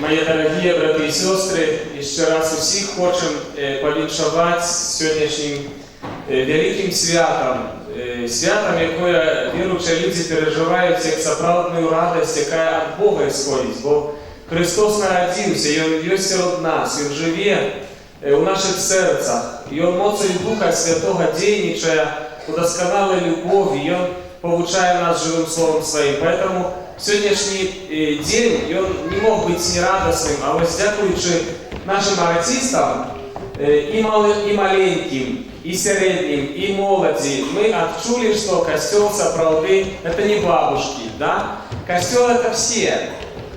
Мої дорогі брати і сестри, ще раз усіх хочемо повіншувати сьогоднішнім великим святом. Святом, яке віруючі люди переживають як справжню радість, яка від Бога ісходить. Бо Христос народився, і Він є серед нас, Він живе у наших серцях. І Він мocою Духа Святого дійничає у досконалій любові, і Він pouczає нас живим Словом Своїм. Поэтому сьогоднішній день він не мог бути нерадісним, а ось дякуючи нашим артистам, і маленьким, і середнім, і молоді, ми відчули, що костел справді це не бабушки, да? Костел це всі.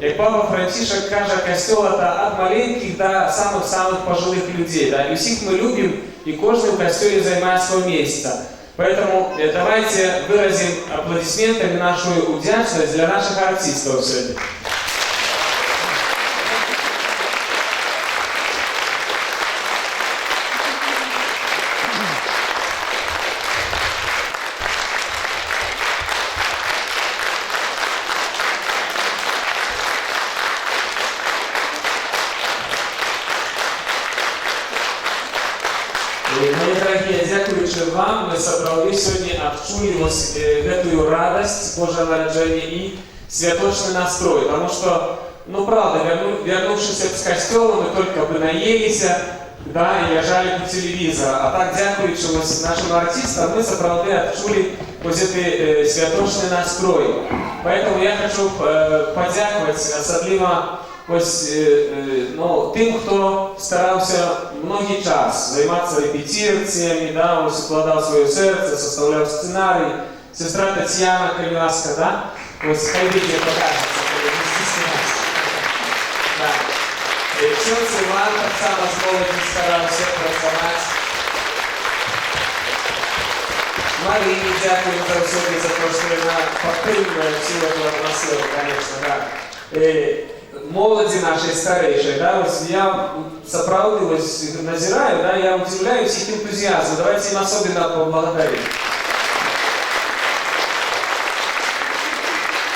Як Папа Францишек каже, костел це від маленьких до самих-самих пожилих людей. Да? І всіх ми любимо, і кожен в костелі займає своє місце. Поэтому давайте выразим аплодисментами нашу удячность для наших артистов сегодня. Мої дорогі, дякуючи вам, ми справді сьогодні відчули цю радість Божого народження і святочний настрой. Тому що, ну правда, вернувшись з костела, ми тільки б наїлися, да, і лежали по телевізору. А так, дякуючи нашим артистам, ми справді відчули ось цей святочний настрой. Поэтому я хочу подякувати особливо ось, тим, хто старався многий час займатися репетиціями, да, ось вкладав своє серце, составляв сценарій. Сестра Тетяна Кривласка, да? Ось хай відео покажеться, коли не стісняється. Да. Отець Іван так само з молоді старався працювати. Марії дякую за все, за те, що вона підтримує всю цю атмосферу, звісно, да. Молоді нашей старейшей, да, ось я справді ось назираю, да, я удивляюсь их энтузиазму. Давайте им особенно поблагодарим.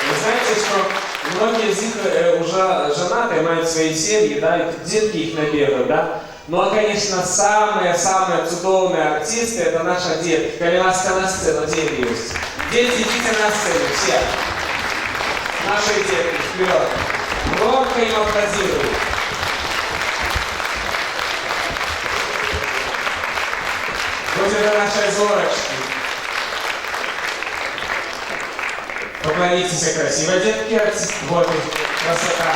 Вы знаете, что многие из них уже женаты, имеют свои семьи, да, и детки их набегают, да. Ну а, конечно, самые чудовные артисты — это наши детки. Кривласка на сцену, дети есть. Дети, идите на сцену, все. Наши детки, вперед. Громко им аплодируют. Вот это наши зорочки. Поклонитесь красиво, детки. Вот красота.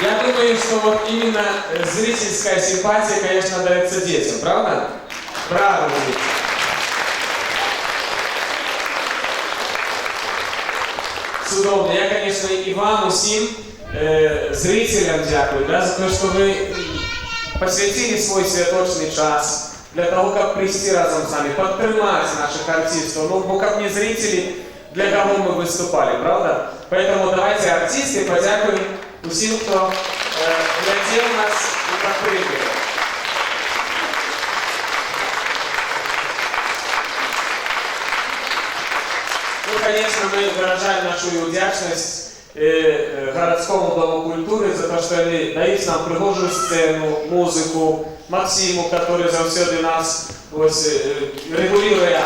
Я думаю, что вот именно зрительская симпатия, конечно, дается детям, правда? Браво, дети. Чудовно. Я, конечно, и вам, усім зрителям дякую, да, за то, что вы посвятили свой святочный час для того, как прийти разом с нами, подтримать наших артистов. Ну, бо как не зрители, для кого мы выступали, правда? Поэтому давайте, артисты, подякуем усім, кто глядел нас и подтримывал. Ну, конечно, мы выражаем нашу удячность городскому дому культуры за то, что они дают нам пригожую сцену, музыку, Максиму, который завсёды нас регулируя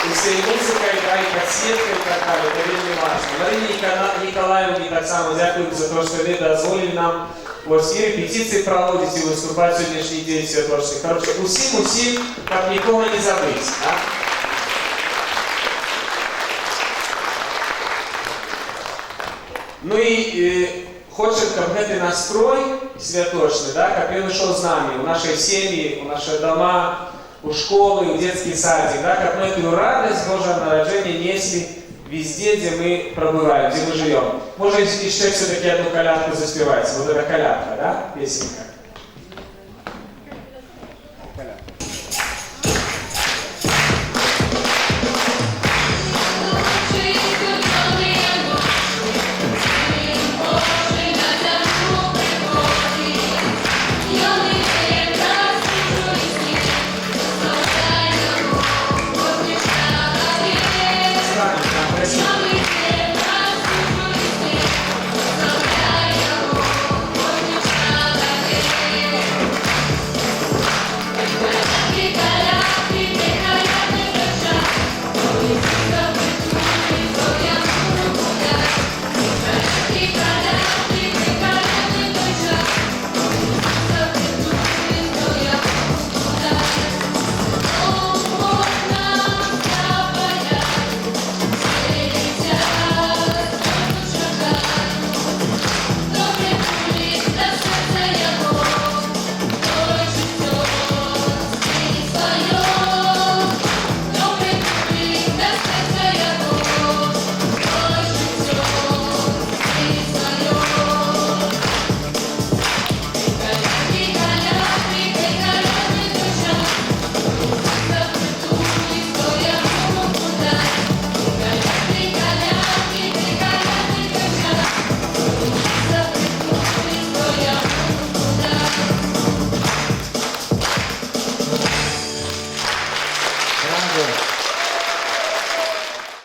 и всей музыкой, да, и подсветкой, и так далее. Это очень важно. Марине Николаевне так само дякую за то, что вы дозволили нам и репетиции проводить, и выступать в сегодняшний день святочный. Короче, усім, как никого не забыть. Да? Ну і хочемо, щоб цей настрой святочний, да, як він йшов з нами, у нашій сім'ї, у наші дома, у школи, у дитячий садик, да, як ми цю радість Божого народження несли везде, де ми пробуваємо, де ми живемо. Може, ще все-таки одну колядку заспівати, вот эта колядка, да, песенка.